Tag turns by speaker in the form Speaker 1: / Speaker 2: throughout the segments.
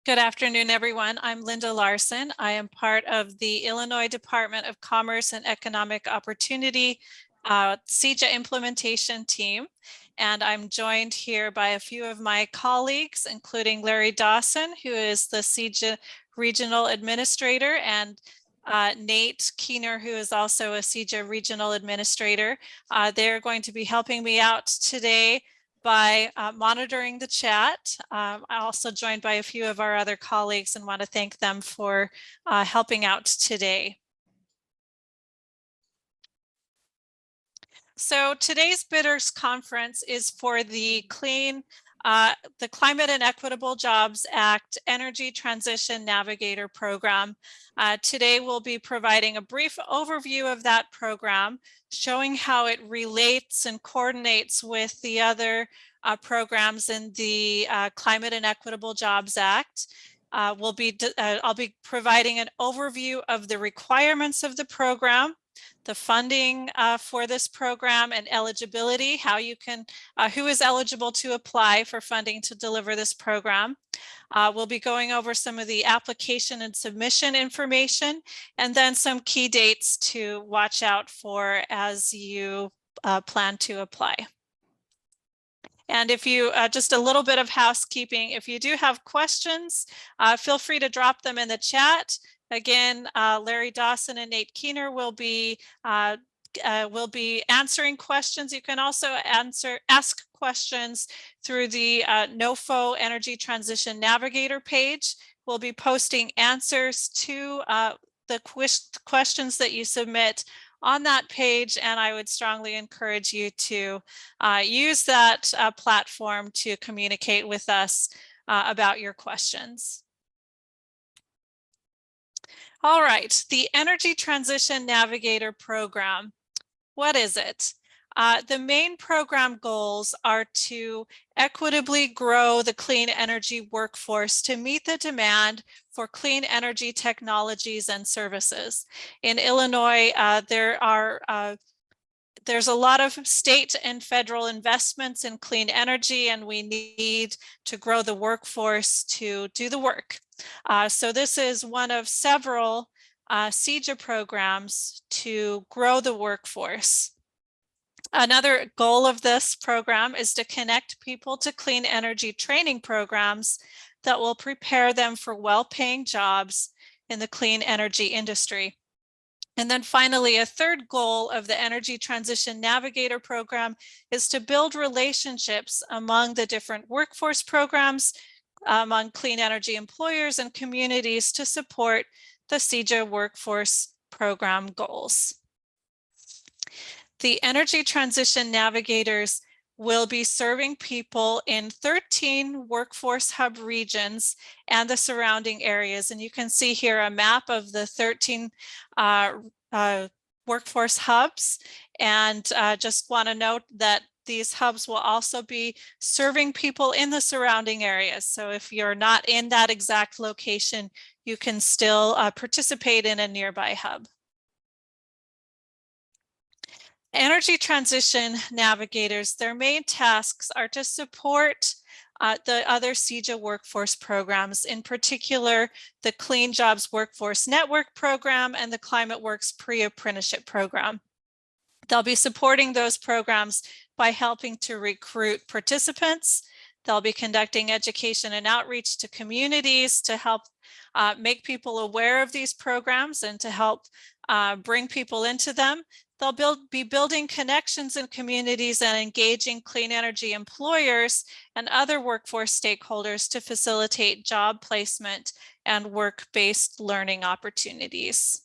Speaker 1: Good afternoon, everyone. I'm Linda Larson. I am part of the Illinois Department of Commerce and Economic Opportunity CEJA implementation team. And I'm joined here by a few of my colleagues, including Larry Dawson, who is the CEJA Regional Administrator, and Nate Keener, who is also a CEJA Regional Administrator. They're going to be helping me out today by monitoring the chat. I'm also joined by a few of our other colleagues and want to thank them for helping out today. So today's Bidders Conference is for the Climate and Equitable Jobs Act Energy Transition Navigator program. Today we'll be providing a brief overview of that program, showing how it relates and coordinates with the other programs in the Climate and Equitable Jobs Act. I'll be providing an overview of the requirements of the program, the funding for this program, and eligibility, how you can, who is eligible to apply for funding to deliver this program. We'll be going over some of the application and submission information, and then some key dates to watch out for as you plan to apply. And if you, just a little bit of housekeeping, if you do have questions, feel free to drop them in the chat. Again, Larry Dawson and Nate Keener will be answering questions. You can also ask questions through the NOFO Energy Transition Navigator page. We'll be posting answers to the questions that you submit on that page, and I would strongly encourage you to use that platform to communicate with us about your questions. All right, the Energy Transition Navigator program. What is it? The main program goals are to equitably grow the clean energy workforce to meet the demand for clean energy technologies and services. In Illinois, there's a lot of state and federal investments in clean energy, and we need to grow the workforce to do the work. So this is one of several CEJA programs to grow the workforce. Another goal of this program is to connect people to clean energy training programs that will prepare them for well-paying jobs in the clean energy industry. And then finally, a third goal of the Energy Transition Navigator program is to build relationships among the different workforce programs, among clean energy employers and communities to support the CEJA workforce program goals. The Energy Transition Navigators will be serving people in 13 workforce hub regions and the surrounding areas. And you can see here a map of the 13 workforce hubs. And just want to note that these hubs will also be serving people in the surrounding areas. So if you're not in that exact location, you can still participate in a nearby hub. Energy Transition Navigators, their main tasks are to support the other CEJA workforce programs, in particular, the Clean Jobs Workforce Network program and the Climate Works Pre-apprenticeship program. They'll be supporting those programs by helping to recruit participants. They'll be conducting education and outreach to communities to help make people aware of these programs and to help bring people into them. They'll be building connections in communities and engaging clean energy employers and other workforce stakeholders to facilitate job placement and work-based learning opportunities.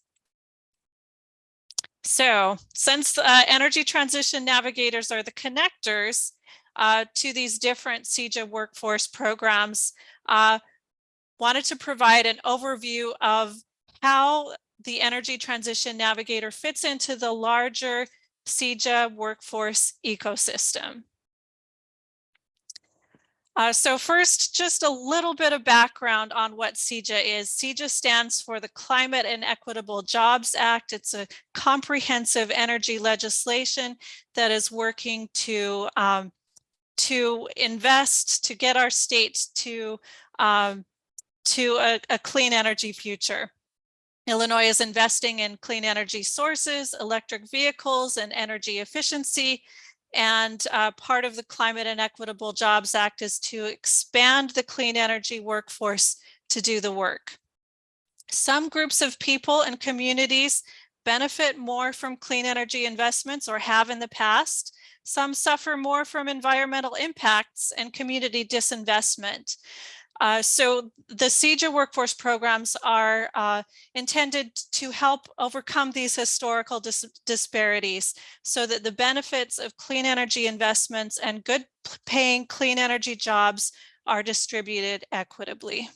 Speaker 1: So since Energy Transition Navigators are the connectors to these different CEJA workforce programs, wanted to provide an overview of how the Energy Transition Navigator fits into the larger CEJA workforce ecosystem. So first, just a little bit of background on what CEJA is. CEJA stands for the Climate and Equitable Jobs Act. It's a comprehensive energy legislation that is working to invest, to get our state to to a clean energy future. Illinois is investing in clean energy sources, electric vehicles, and energy efficiency. And part of the Climate and Equitable Jobs Act is to expand the clean energy workforce to do the work. Some groups of people and communities benefit more from clean energy investments or have in the past. Some suffer more from environmental impacts and community disinvestment. So the CEJA workforce programs are intended to help overcome these historical disparities so that the benefits of clean energy investments and good paying clean energy jobs are distributed equitably.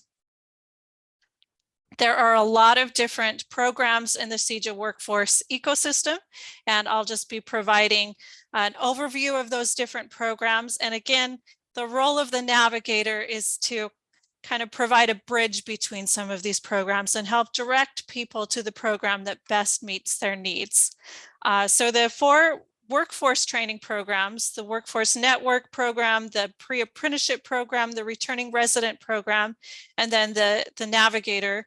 Speaker 1: There are a lot of different programs in the CEJA workforce ecosystem, and I'll just be providing an overview of those different programs. And again, the role of the navigator is to kind of provide a bridge between some of these programs and help direct people to the program that best meets their needs. So the 4 workforce training programs, the Workforce Network program, the Pre-apprenticeship program, the Returning Resident program, and then the Navigator,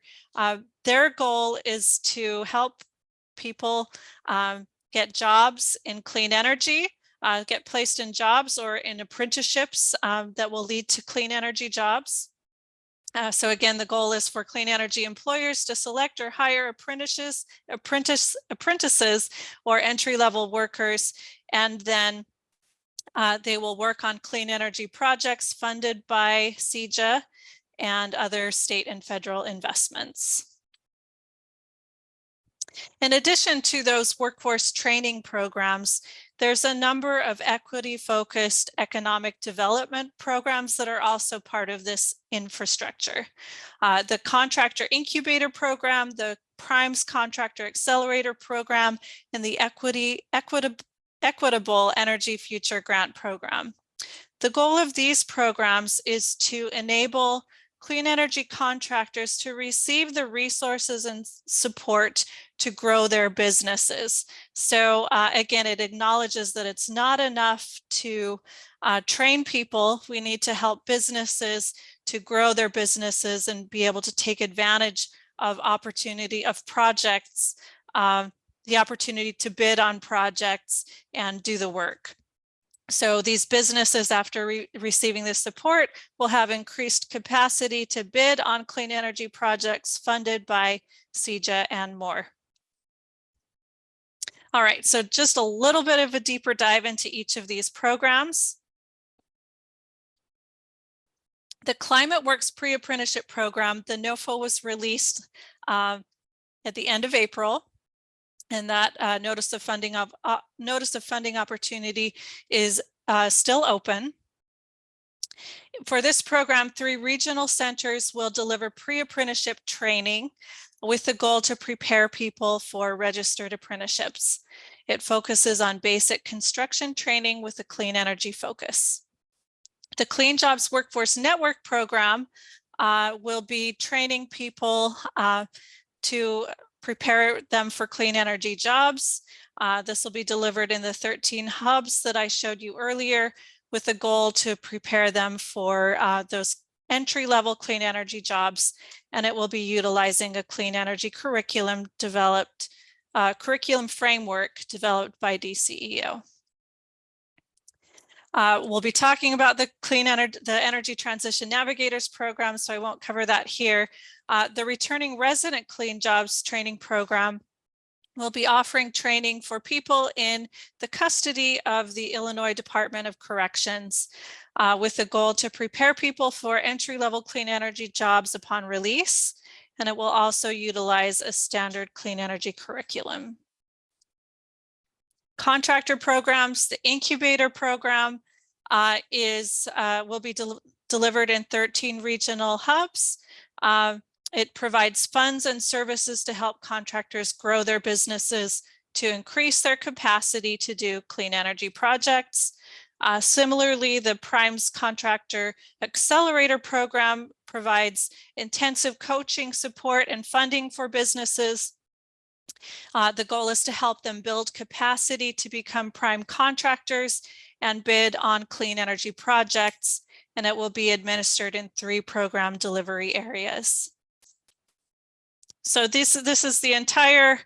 Speaker 1: their goal is to help people get jobs in clean energy, get placed in jobs or in apprenticeships that will lead to clean energy jobs. So again, the goal is for clean energy employers to select or hire apprentices or entry-level workers, and then they will work on clean energy projects funded by CEJA and other state and federal investments. In addition to those workforce training programs, there's a number of equity-focused economic development programs that are also part of this infrastructure. The Contractor Incubator Program, the Primes Contractor Accelerator Program, and the Equitable Energy Future Grant Program. The goal of these programs is to enable clean energy contractors to receive the resources and support to grow their businesses. So again, it acknowledges that it's not enough to train people. We need to help businesses to grow their businesses and be able to take advantage of opportunity of projects, the opportunity to bid on projects and do the work. So these businesses, after receiving this support, will have increased capacity to bid on clean energy projects funded by CEJA and more. All right, so just a little bit of a deeper dive into each of these programs. The Climate Works Pre-apprenticeship program, the NOFO, was released at the end of April. And that notice of funding opportunity is still open. For this program, 3 regional centers will deliver pre-apprenticeship training with the goal to prepare people for registered apprenticeships. It focuses on basic construction training with a clean energy focus. The Clean Jobs Workforce Network program will be training people to prepare them for clean energy jobs. This will be delivered in the 13 hubs that I showed you earlier, with the goal to prepare them for those entry-level clean energy jobs. And it will be utilizing a clean energy curriculum framework developed by DCEO. We'll be talking about the Energy Transition Navigators program, so I won't cover that here. The Returning Resident Clean Jobs Training Program will be offering training for people in the custody of the Illinois Department of Corrections, with the goal to prepare people for entry-level clean energy jobs upon release. And it will also utilize a standard clean energy curriculum. Contractor programs, the Incubator program will be delivered in 13 regional hubs. It provides funds and services to help contractors grow their businesses to increase their capacity to do clean energy projects. Similarly, the Primes Contractor Accelerator program provides intensive coaching, support, and funding for businesses. The goal is to help them build capacity to become prime contractors and bid on clean energy projects. and it will be administered in 3 program delivery areas. So this is the entire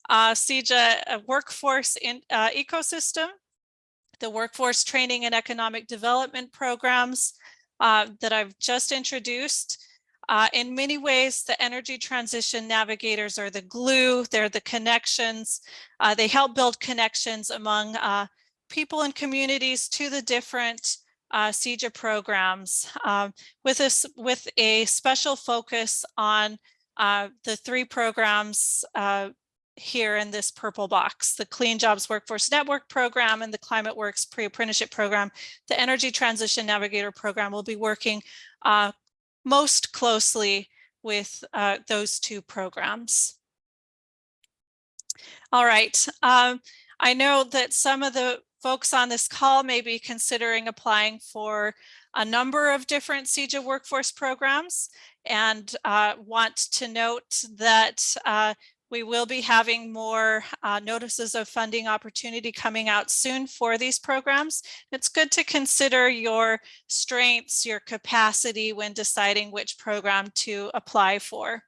Speaker 1: CEJA workforce ecosystem, the workforce training and economic development programs that I've just introduced. In many ways, the energy transition navigators are the glue, they're the connections. They help build connections among people and communities to the different CEJA programs with a special focus on the 3 programs here in this purple box: the Clean Jobs Workforce Network program and the Climate Works Pre-apprenticeship program. The Energy Transition Navigator program will be working most closely with those 2 programs. All right, I know that some of the folks on this call may be considering applying for a number of different CEJA workforce programs, and want to note that we will be having more notices of funding opportunity coming out soon for these programs. It's good to consider your strengths, your capacity when deciding which program to apply for.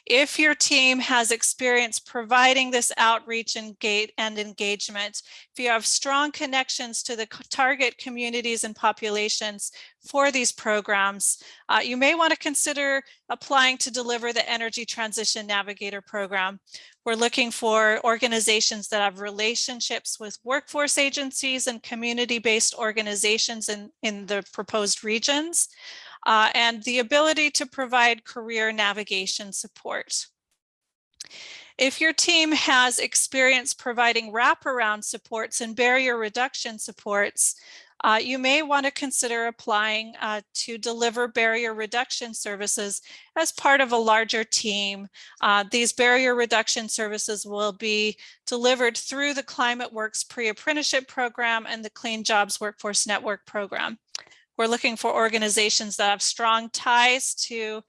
Speaker 1: If your team has experience providing this outreach and engagement, if you have strong connections to the target communities and populations for these programs, you may want to consider applying to deliver the Energy Transition Navigator program. We're looking for organizations that have relationships with workforce agencies and community-based organizations in the proposed regions. And the ability to provide career navigation support. If your team has experience providing wraparound supports and barrier reduction supports, you may want to consider applying to deliver barrier reduction services as part of a larger team. These barrier reduction services will be delivered through the Climate Works Pre-apprenticeship program and the Clean Jobs Workforce Network program. We're looking for organizations that have strong ties to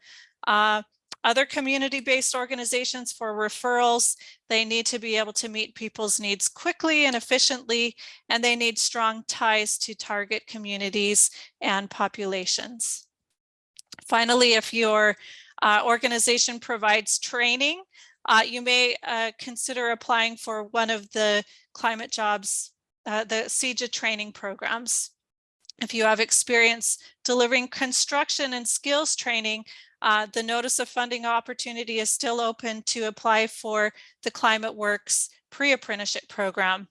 Speaker 1: other community-based organizations for referrals. They need to be able to meet people's needs quickly and efficiently, and they need strong ties to target communities and populations. Finally, if your organization provides training, you may consider applying for one of the climate jobs, the CEJA training programs. If you have experience delivering construction and skills training, the notice of funding opportunity is still open to apply for the Climate Works Pre-apprenticeship program.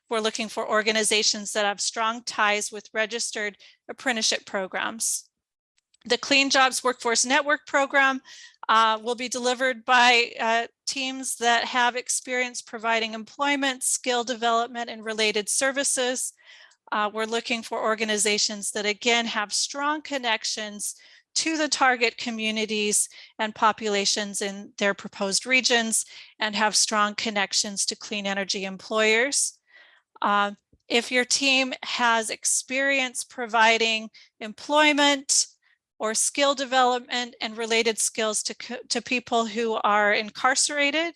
Speaker 1: We're looking for organizations that have strong ties with registered apprenticeship programs. The Clean Jobs Workforce Network program will be delivered by teams that have experience providing employment, skill development, and related services. We're looking for organizations that, again, have strong connections to the target communities and populations in their proposed regions and have strong connections to clean energy employers. If your team has experience providing employment or skill development and related skills to people who are incarcerated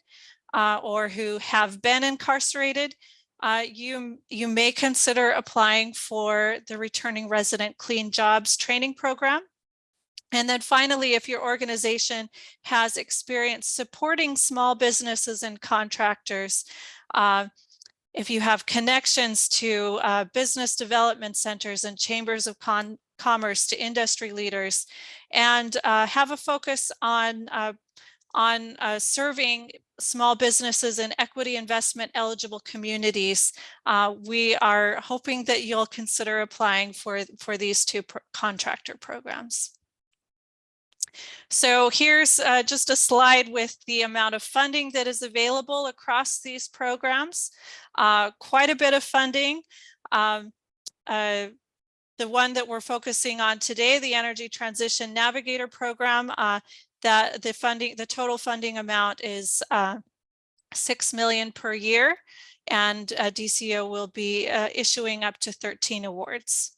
Speaker 1: or who have been incarcerated, you may consider applying for the Returning Resident Clean Jobs training program. And then finally, if your organization has experience supporting small businesses and contractors, if you have connections to business development centers and chambers of commerce to industry leaders, and have a focus on serving small businesses in equity investment eligible communities, we are hoping that you'll consider applying for these 2 contractor programs. So here's just a slide with the amount of funding that is available across these programs. Quite a bit of funding. The one that we're focusing on today, the Energy Transition Navigator program, that the total funding amount is $6 million per year, and DCEO will be issuing up to 13 awards.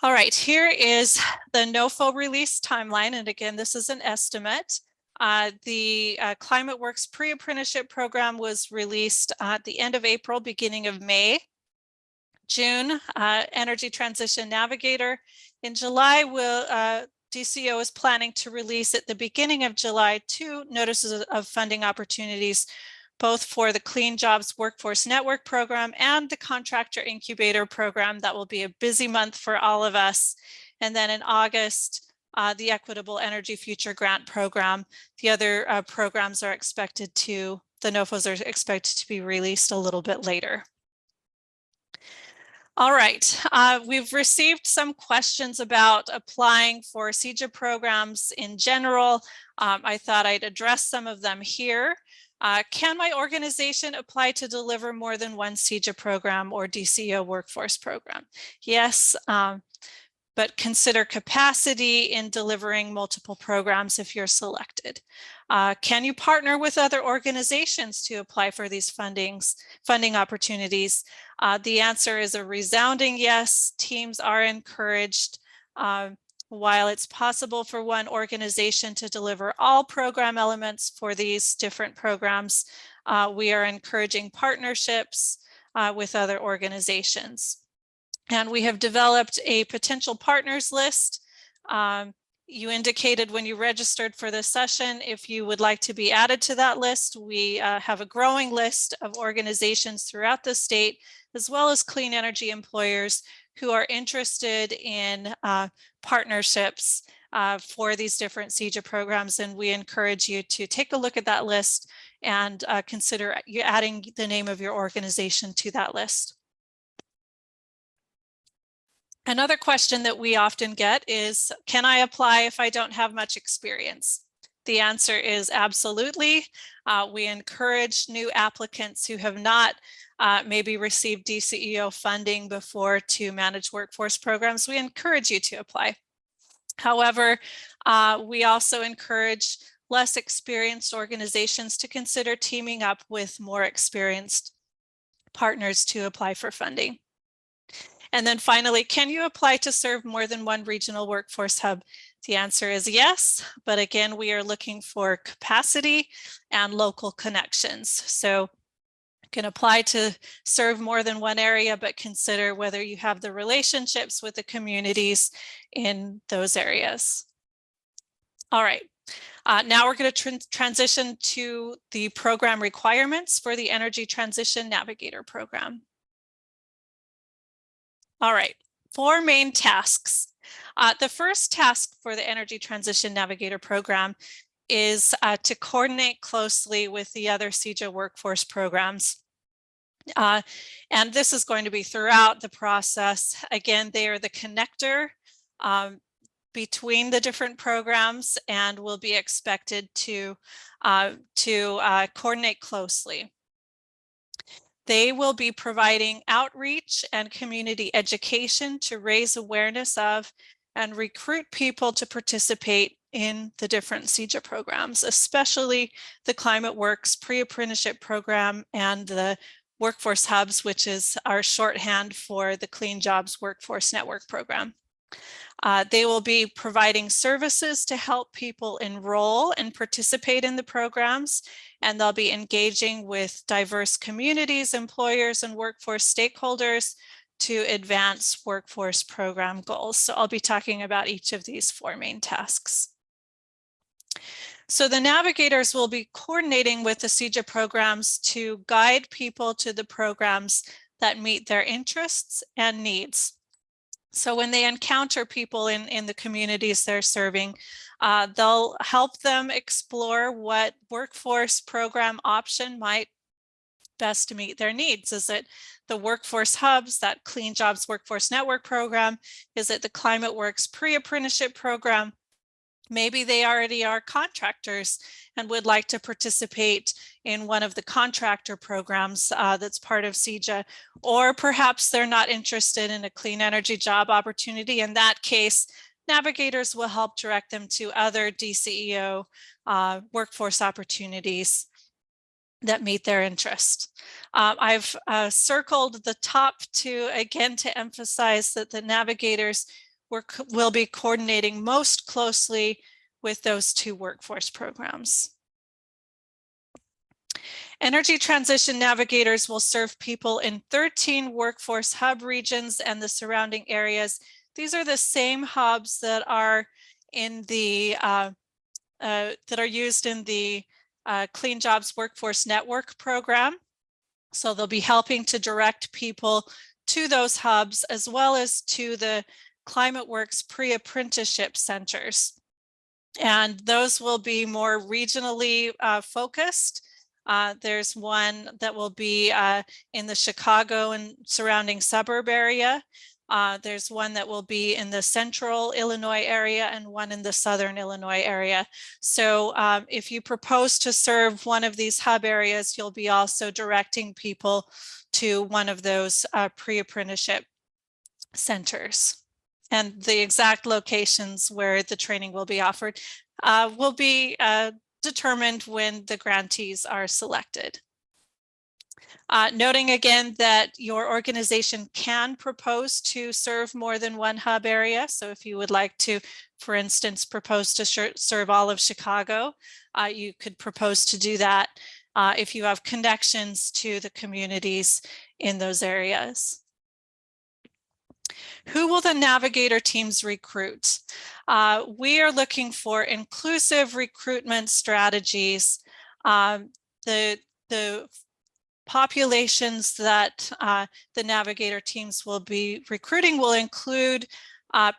Speaker 1: All right, here is the NOFO release timeline, and again, this is an estimate. The Climate Works Pre-apprenticeship program was released at the end of April, beginning of May. June, Energy Transition Navigator. In July, DCEO is planning to release at the beginning of July 2 notices of funding opportunities, both for the Clean Jobs Workforce Network program and the Contractor Incubator program. That will be a busy month for all of us. And then in August, the Equitable Energy Future Grant program. The other programs are expected to, the NOFOs are expected to be released a little bit later. All right, we've received some questions about applying for CEJA programs in general. I thought I'd address some of them here. Can my organization apply to deliver more than one CEJA program or DCEO workforce program? Yes, but consider capacity in delivering multiple programs if you're selected. Can you partner with other organizations to apply for these funding opportunities? The answer is a resounding yes. Teams are encouraged. While it's possible for one organization to deliver all program elements for these different programs, we are encouraging partnerships with other organizations. And we have developed a potential partners list. You indicated when you registered for this session if you would like to be added to that list. We have a growing list of organizations throughout the state, as well as clean energy employers who are interested in partnerships for these different CEJA programs. And we encourage you to take a look at that list and consider adding the name of your organization to that list. Another question that we often get is, can I apply if I don't have much experience? The answer is absolutely. We encourage new applicants who have not maybe received DCEO funding before to manage workforce programs. We encourage you to apply. However, we also encourage less experienced organizations to consider teaming up with more experienced partners to apply for funding. And then finally, can you apply to serve more than one regional workforce hub? The answer is yes, but again, we are looking for capacity and local connections. So you can apply to serve more than one area, but consider whether you have the relationships with the communities in those areas. All right, now we're going to transition to the program requirements for the Energy Transition Navigator program. All right, 4 main tasks. The first task for the Energy Transition Navigator program is to coordinate closely with the other CEJA workforce programs. And this is going to be throughout the process. Again, they are the connector between the different programs and will be expected to coordinate closely. They will be providing outreach and community education to raise awareness of and recruit people to participate in the different CEJA programs, especially the Climate Works Pre-apprenticeship program and the Workforce Hubs, which is our shorthand for the Clean Jobs Workforce Network program. They will be providing services to help people enroll and participate in the programs, and they'll be engaging with diverse communities, employers, and workforce stakeholders to advance workforce program goals. So I'll be talking about each of these 4 main tasks. So the navigators will be coordinating with the CEJA programs to guide people to the programs that meet their interests and needs. So when they encounter people in the communities they're serving, they'll help them explore what workforce program option might best meet their needs. Is it the Workforce Hubs, that Clean Jobs Workforce Network program? Is it the Climate Works Pre-apprenticeship program? Maybe they already are contractors and would like to participate in one of the contractor programs that's part of CEJA, or perhaps they're not interested in a clean energy job opportunity. In that case, navigators will help direct them to other DCEO workforce opportunities that meet their interest. I've circled the top 2 again to emphasize that the navigators will be coordinating most closely with those 2 workforce programs. Energy Transition Navigators will serve people in 13 workforce hub regions and the surrounding areas. These are the same hubs that are in the that are used in the Clean Jobs Workforce Network program. So they'll be helping to direct people to those hubs as well as to the ClimateWorks pre-apprenticeship centers. And those will be more regionally focused. There's one that will be in the Chicago and surrounding suburb area. There's one that will be in the central Illinois area and one in the southern Illinois area. So if you propose to serve one of these hub areas, you'll be also directing people to one of those pre-apprenticeship centers. And the exact locations where the training will be offered will be determined when the grantees are selected. Noting again that your organization can propose to serve more than one hub area. So if you would like to, for instance, propose to serve all of Chicago, you could propose to do that if you have connections to the communities in those areas. Who will the Navigator teams recruit? We are looking for inclusive recruitment strategies. The populations that the Navigator teams will be recruiting will include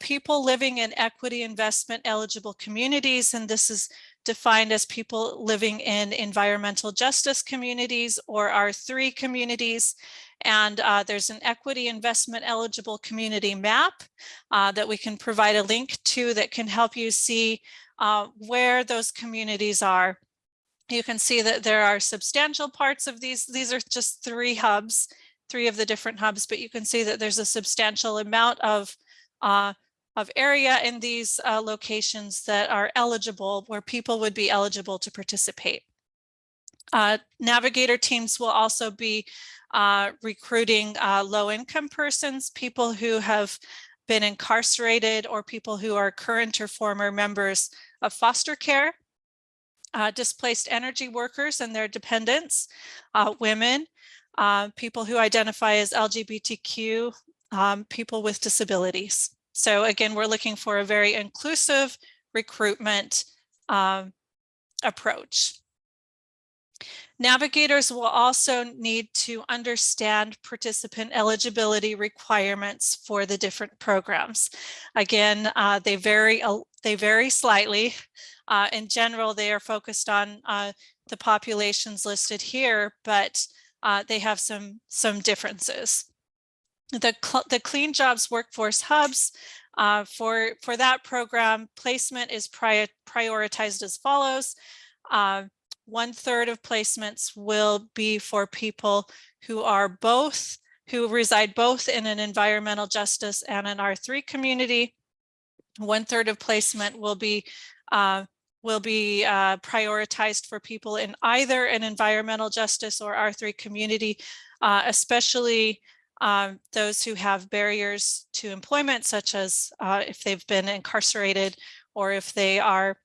Speaker 1: people living in equity investment eligible communities, and this is defined as people living in environmental justice communities or R3 communities. And there's an equity investment eligible community map that we can provide a link to that can help you see where those communities are. You can see that there are substantial parts of these. These are just three hubs, three of the different hubs, but you can see that there's a substantial amount of area in these locations that are eligible, where people would be eligible to participate. Navigator teams will also be recruiting low-income persons, people who have been incarcerated, or people who are current or former members of foster care, displaced energy workers and their dependents, women, people who identify as LGBTQ, people with disabilities. So again, we're looking for a very inclusive recruitment approach. Navigators will also need to understand participant eligibility requirements for the different programs. Again, they vary slightly. In general, they are focused on the populations listed here, but they have some differences. The Clean Jobs Workforce Hubs, for that program, placement is prioritized as follows. 1/3 of placements will be for people who reside both in an environmental justice and an R3 community. 1/3 of placement will be prioritized for people in either an environmental justice or R3 community, especially those who have barriers to employment, such as if they've been incarcerated or if they are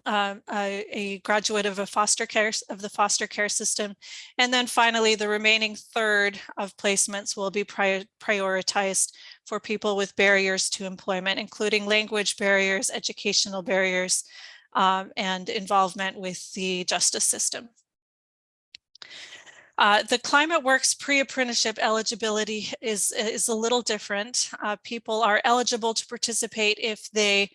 Speaker 1: a graduate of the foster care system. And then finally, the remaining 1/3 of placements will be prioritized for people with barriers to employment, including language barriers, educational barriers, and involvement with the justice system. The ClimateWorks pre-apprenticeship eligibility is a little different. People are eligible to participate if they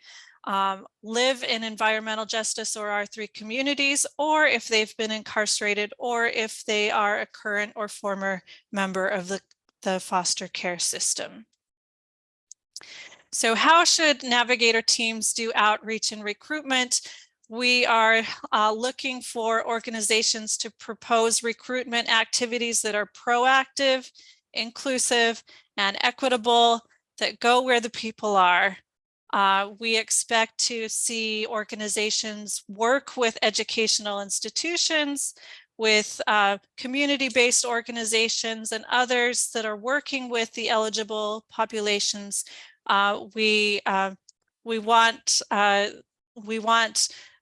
Speaker 1: live in environmental justice or R3 communities, or if they've been incarcerated, or if they are a current or former member of the foster care system. So how should Navigator teams do outreach and recruitment? We are looking for organizations to propose recruitment activities that are proactive, inclusive, and equitable, that go where the people are. We expect to see organizations work with educational institutions, with community-based organizations and others that are working with the eligible populations. We want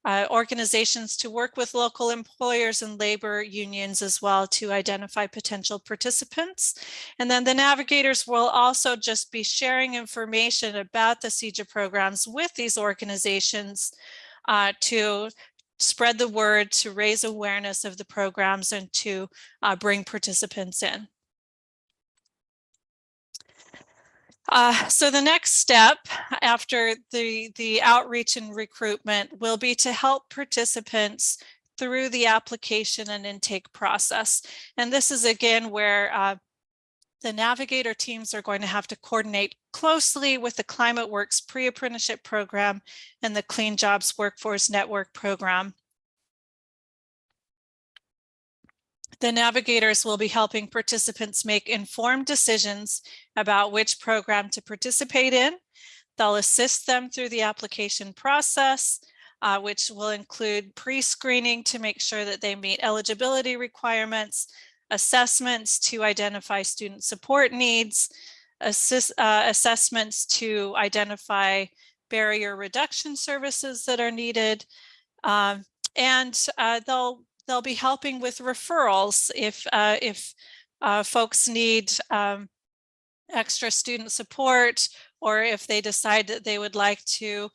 Speaker 1: organizations to work with local employers and labor unions as well to identify potential participants. And then the navigators will also just be sharing information about the CEJA programs with these organizations to spread the word, to raise awareness of the programs, and to bring participants in. So the next step after the outreach and recruitment will be to help participants through the application and intake process. And this is again where the Navigator teams are going to have to coordinate closely with the ClimateWorks Pre-apprenticeship program and the Clean Jobs Workforce Network program. The navigators will be helping participants make informed decisions about which program to participate in. They'll assist them through the application process, which will include pre-screening to make sure that they meet eligibility requirements, assessments to identify student support needs, assessments to identify barrier reduction services that are needed, and they'll be helping with referrals if folks need extra student support, or if they decide that they would like to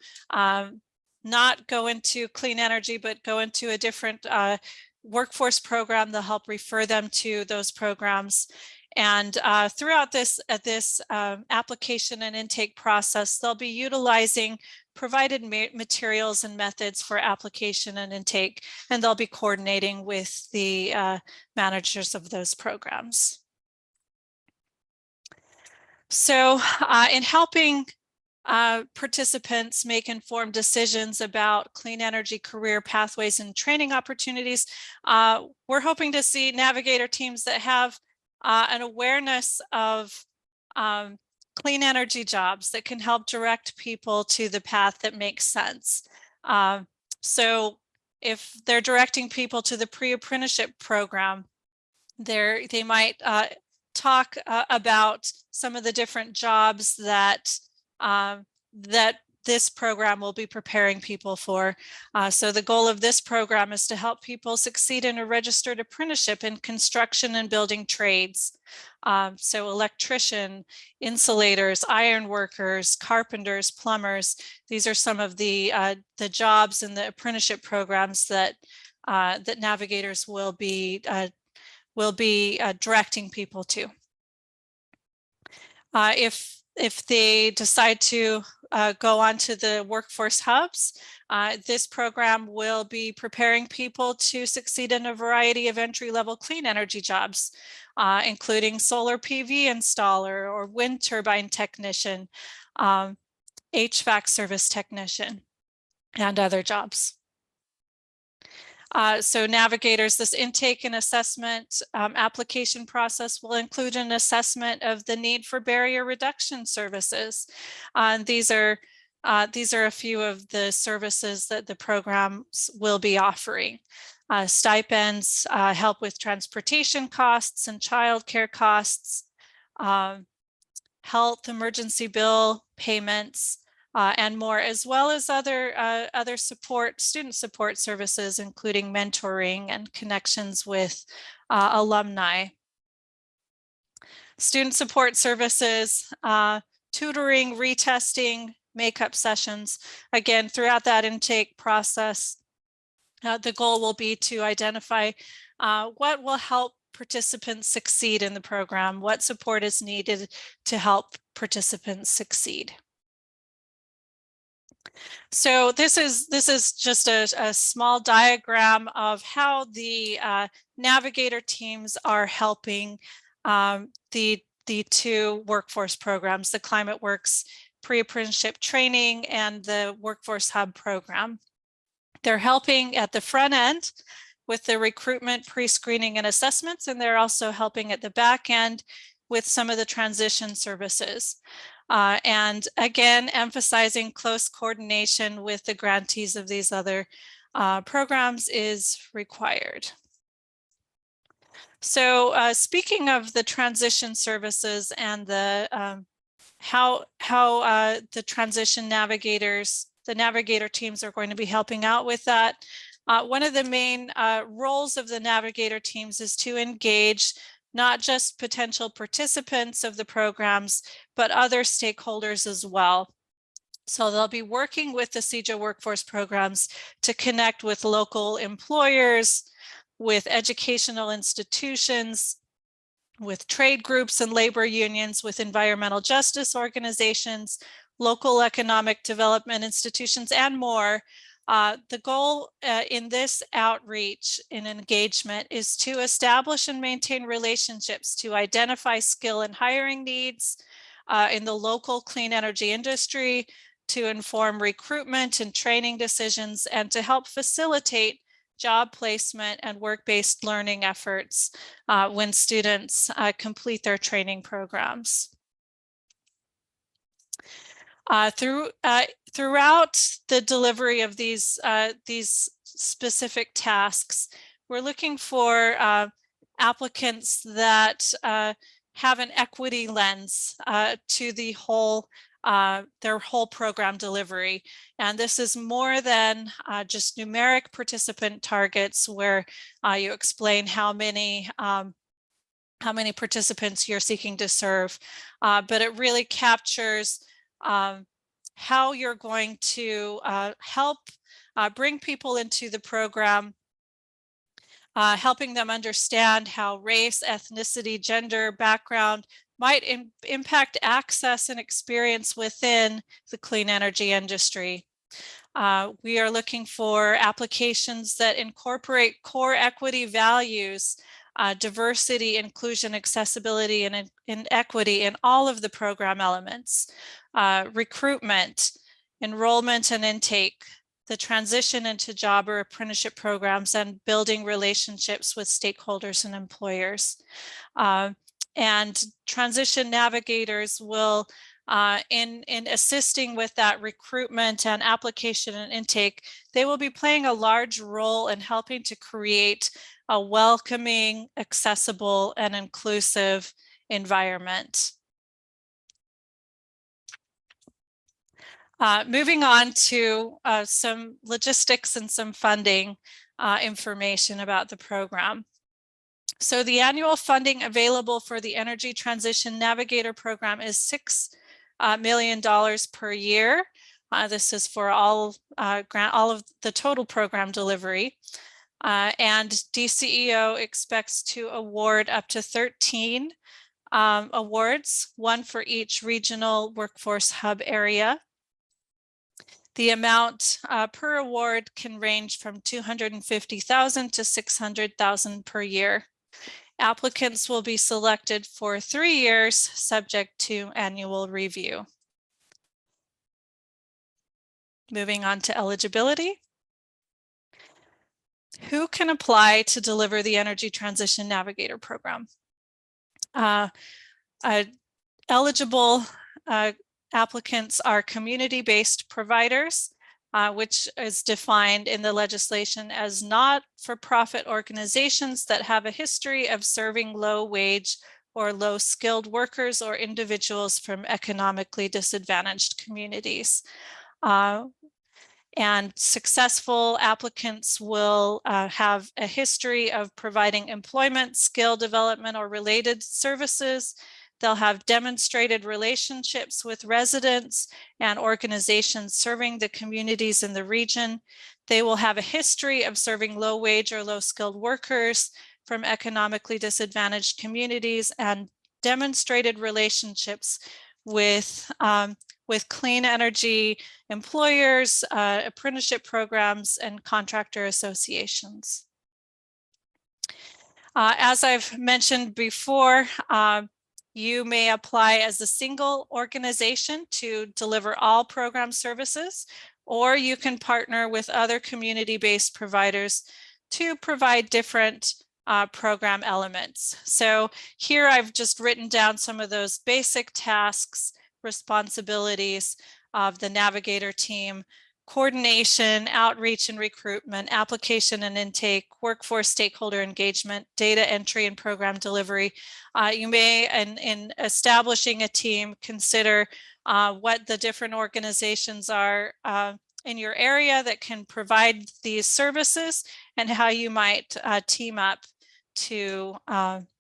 Speaker 1: not go into clean energy but go into a different workforce program, they'll help refer them to those programs. And throughout this application and intake process, they'll be utilizing provided materials and methods for application and intake, and they'll be coordinating with the managers of those programs. So in helping participants make informed decisions about clean energy career pathways and training opportunities, we're hoping to see navigator teams that have an awareness of clean energy jobs that can help direct people to the path that makes sense. So if they're directing people to the pre-apprenticeship program, they might talk about some of the different jobs that this program will be preparing people for. So the goal of this program is to help people succeed in a registered apprenticeship in construction and building trades. So electrician, insulators, iron workers, carpenters, plumbers. These are some of the jobs in the apprenticeship programs that that navigators will be directing people to. If they decide to go on to the workforce hubs, this program will be preparing people to succeed in a variety of entry-level clean energy jobs, including solar PV installer or wind turbine technician, HVAC service technician, and other jobs. So navigators, this intake and assessment application process will include an assessment of the need for barrier reduction services. These are a few of the services that the programs will be offering. Stipends, help with transportation costs and childcare costs, health emergency bill payments, and more, as well as other student support services, including mentoring and connections with alumni. Student support services, tutoring, retesting, makeup sessions. Again, throughout that intake process, the goal will be to identify what will help participants succeed in the program, what support is needed to help participants succeed. So this is just a small diagram of how the navigator teams are helping the two workforce programs, the ClimateWorks Pre-apprenticeship training and the Workforce Hub program. They're helping at the front end with the recruitment, pre-screening, and assessments, and they're also helping at the back end with some of the transition services. And again, emphasizing close coordination with the grantees of these other programs is required. So speaking of the transition services and the how the transition navigators The Navigator teams are going to be helping out with that. One of the main roles of the Navigator teams is to engage not just potential participants of the programs, but other stakeholders as well. So they'll be working with the CEJA workforce programs to connect with local employers, with educational institutions, with trade groups and labor unions, with environmental justice organizations, local economic development institutions, and more. The goal in this outreach and engagement is to establish and maintain relationships to identify skill and hiring needs in the local clean energy industry, to inform recruitment and training decisions, and to help facilitate job placement and work-based learning efforts when students complete their training programs. Throughout the delivery of these specific tasks, we're looking for applicants that have an equity lens to the whole their whole program delivery. And this is more than just numeric participant targets where you explain how many participants you're seeking to serve, but it really captures how you're going to help bring people into the program, helping them understand how race, ethnicity, gender, background might impact access and experience within the clean energy industry. We are looking for applications that incorporate core equity values, diversity, inclusion, accessibility, and equity in all of the program elements. Recruitment, enrollment and intake, the transition into job or apprenticeship programs, and building relationships with stakeholders and employers. And Transition Navigators will, in assisting with that recruitment and application and intake, they will be playing a large role in helping to create a welcoming, accessible, and inclusive environment. Moving on to some logistics and some funding information about the program. So the annual funding available for the Energy Transition Navigator program is $6 million per year. This is for all of the total program delivery. And DCEO expects to award up to 13 awards, one for each regional workforce hub area. The amount per award can range from $250,000 to $600,000 per year. Applicants will be selected for 3 years, subject to annual review. Moving on to eligibility. Who can apply to deliver the Energy Transition Navigator program? Eligible applicants are community-based providers, which is defined in the legislation as not-for-profit organizations that have a history of serving low-wage or low-skilled workers or individuals from economically disadvantaged communities. And successful applicants will have a history of providing employment, skill development, or related services. They'll have demonstrated relationships with residents and organizations serving the communities in the region. They will have a history of serving low-wage or low-skilled workers from economically disadvantaged communities and demonstrated relationships with clean energy employers, apprenticeship programs, and contractor associations. As I've mentioned before, you may apply as a single organization to deliver all program services, or you can partner with other community-based providers to provide different program elements. So here I've just written down some of those basic tasks, responsibilities of the Navigator team: coordination, outreach and recruitment, application and intake, workforce stakeholder engagement, data entry and program delivery. You may, in establishing a team, consider what the different organizations are in your area that can provide these services, and how you might team up to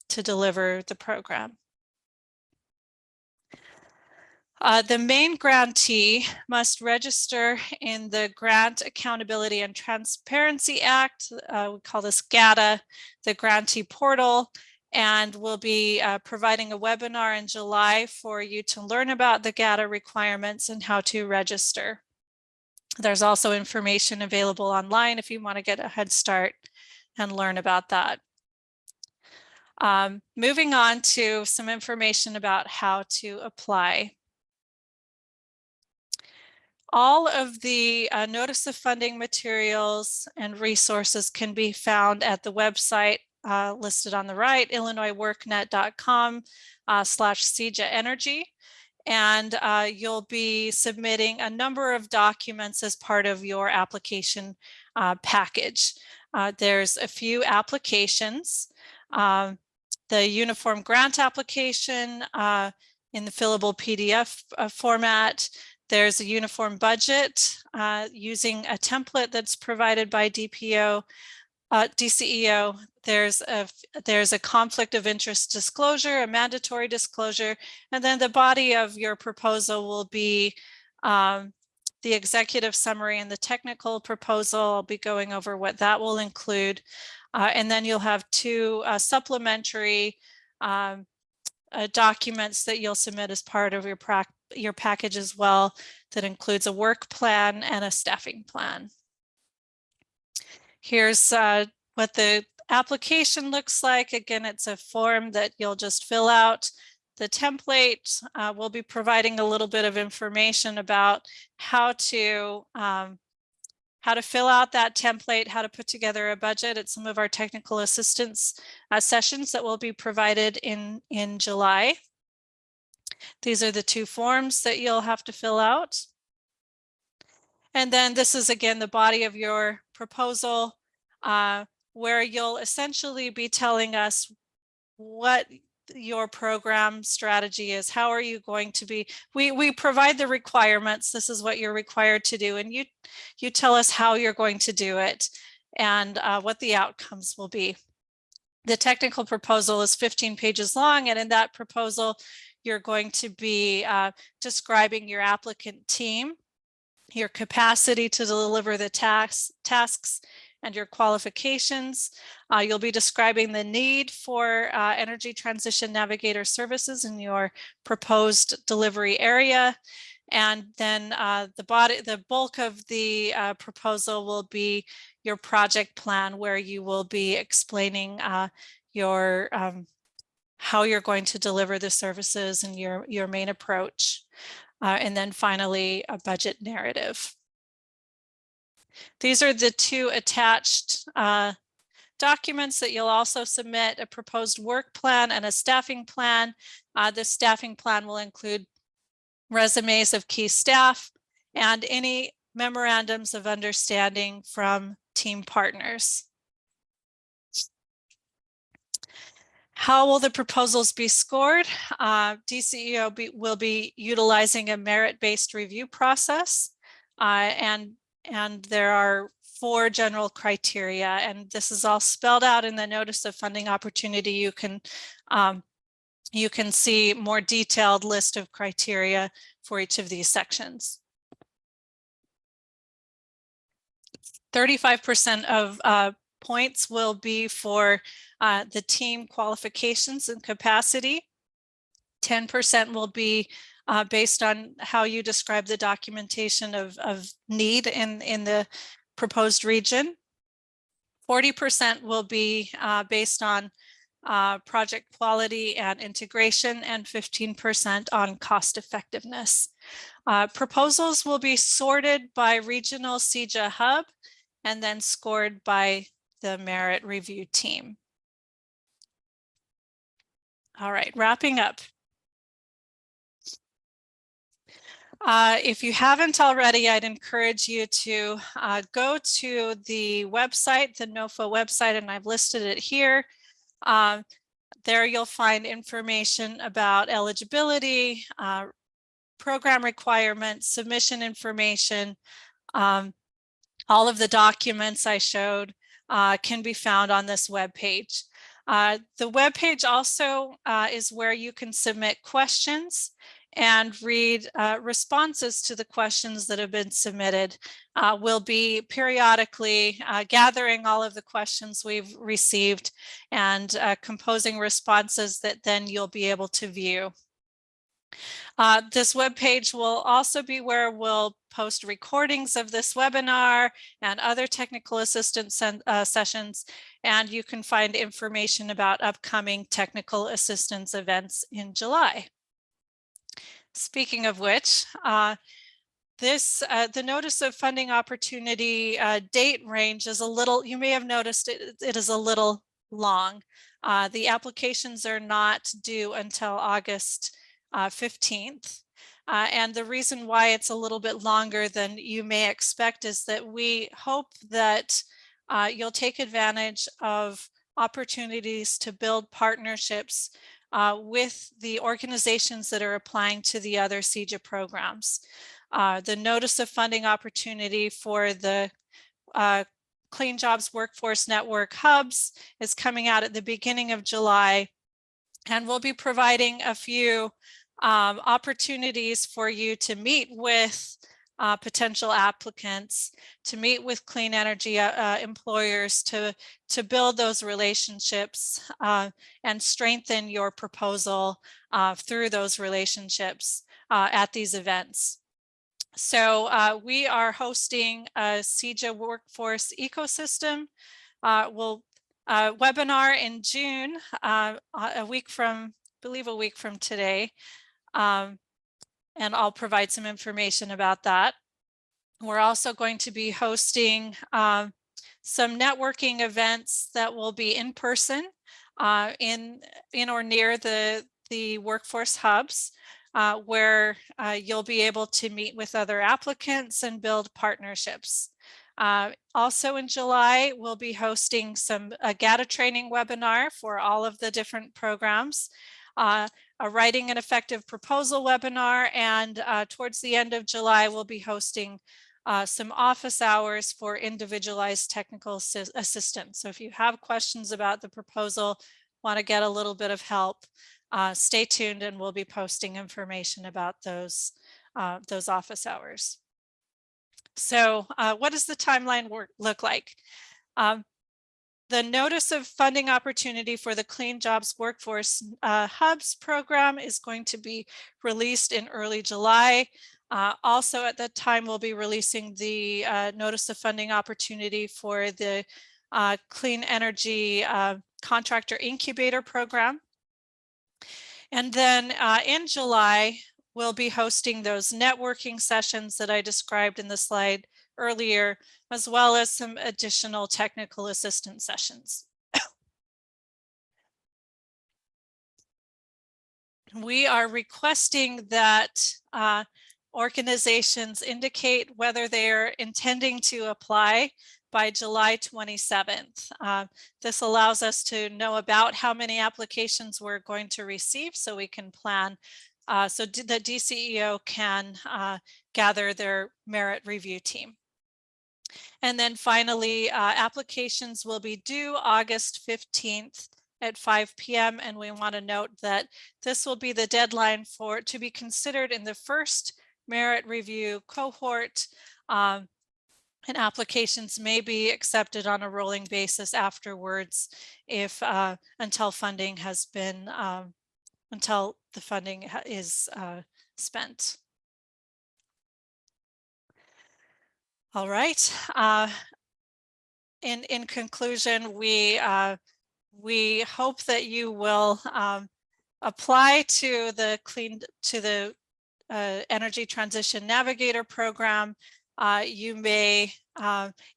Speaker 1: deliver the program. The main grantee must register in the Grant Accountability and Transparency Act. We call this GATA, the grantee portal, and we'll be providing a webinar in July for you to learn about the GATA requirements and how to register. There's also information available online if you want to get a head start and learn about that. Moving on to some information about how to apply. All of the notice of funding materials and resources can be found at the website listed on the right, illinoisworknet.com/CEJA Energy. And you'll be submitting a number of documents as part of your application package. There's a few applications. The uniform grant application in the fillable PDF format. There's a uniform budget using a template that's provided by DCEO. There's a conflict of interest disclosure, a mandatory disclosure, and then the body of your proposal will be the executive summary and the technical proposal. I'll be going over what that will include. And then you'll have two supplementary documents that you'll submit as part of your package as well, that includes a work plan and a staffing plan. Here's what the application looks like. Again, it's a form that you'll just fill out. The template, we'll be providing a little bit of information about how to fill out that template, how to put together a budget at some of our technical assistance sessions that will be provided in July. These are the two forms that you'll have to fill out. And then this is, again, the body of your proposal, where you'll essentially be telling us what your program strategy is. How are you going to be? We provide the requirements. This is what you're required to do. And you tell us how you're going to do it and what the outcomes will be. The technical proposal is 15 pages long. And in that proposal, you're going to be describing your applicant team, your capacity to deliver the tasks, and your qualifications. You'll be describing the need for Energy Transition Navigator services in your proposed delivery area. And then the bulk of the proposal will be your project plan, where you will be explaining how you're going to deliver the services and your main approach. And then finally, a budget narrative. These are the two attached documents that you'll also submit: a proposed work plan and a staffing plan. The staffing plan will include resumes of key staff and any memorandums of understanding from team partners. How will the proposals be scored? DCEO will be utilizing a merit-based review process, and there are 4 general criteria, and this is all spelled out in the notice of funding opportunity. You can see more detailed list of criteria for each of these sections. 35% of points will be for the team qualifications and capacity. 10% will be based on how you describe the documentation of need in the proposed region. 40% will be based on project quality and integration, and 15% on cost effectiveness. Proposals will be sorted by regional CEJA hub and then scored by the merit review team. All right, wrapping up. If you haven't already, I'd encourage you to go to the website, the NOFA website, and I've listed it here. There you'll find information about eligibility, program requirements, submission information, All of the documents I showed can be found on this web page. The web page also is where you can submit questions and read responses to the questions that have been submitted. We'll be periodically gathering all of the questions we've received and composing responses that then you'll be able to view. This webpage will also be where we'll post recordings of this webinar and other technical assistance sessions, and you can find information about upcoming technical assistance events in July. Speaking of which, the notice of funding opportunity date range is a little, you may have noticed it is a little long. The applications are not due until August 15th. And the reason why it's a little bit longer than you may expect is that we hope that you'll take advantage of opportunities to build partnerships with the organizations that are applying to the other CEJA programs. The notice of funding opportunity for the Clean Jobs Workforce Network hubs is coming out at the beginning of July, and we'll be providing a few opportunities for you to meet with potential applicants, to meet with clean energy employers, to build those relationships and strengthen your proposal through those relationships at these events. So we are hosting a CEJA Workforce Ecosystem webinar in June, a week from today. And I'll provide some information about that. We're also going to be hosting some networking events that will be in person in or near the workforce hubs, where you'll be able to meet with other applicants and build partnerships. Also in July, we'll be hosting a GATA training webinar for all of the different programs. A writing an effective proposal webinar, and towards the end of July, we'll be hosting some office hours for individualized technical assistance. So if you have questions about the proposal, want to get a little bit of help, stay tuned, and we'll be posting information about those office hours. So what does the timeline look like? The notice of funding opportunity for the Clean Jobs Workforce Hubs program is going to be released in early July. Also at that time, we'll be releasing the notice of funding opportunity for the Clean Energy Contractor Incubator program. And then in July, we'll be hosting those networking sessions that I described in the slide earlier, as well as some additional technical assistance sessions. We are requesting that organizations indicate whether they're intending to apply by July 27th. This allows us to know about how many applications we're going to receive so we can plan, so the DCEO can gather their merit review team. And then finally, applications will be due August 15th at 5 p.m. And we want to note that this will be the deadline to be considered in the first merit review cohort. And applications may be accepted on a rolling basis afterwards if until funding has been, until the funding is spent. All right. In conclusion, we hope that you will apply to the Energy Transition Navigator program. You may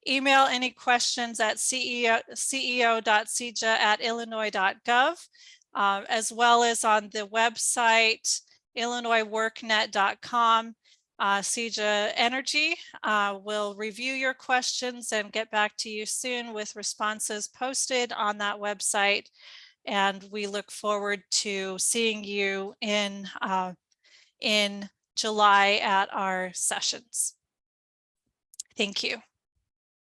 Speaker 1: email any questions at ceo.ceja@illinois.gov, as well as on the website illinoisworknet.com. CEJA Energy will review your questions and get back to you soon with responses posted on that website. And we look forward to seeing you in July at our sessions. Thank you.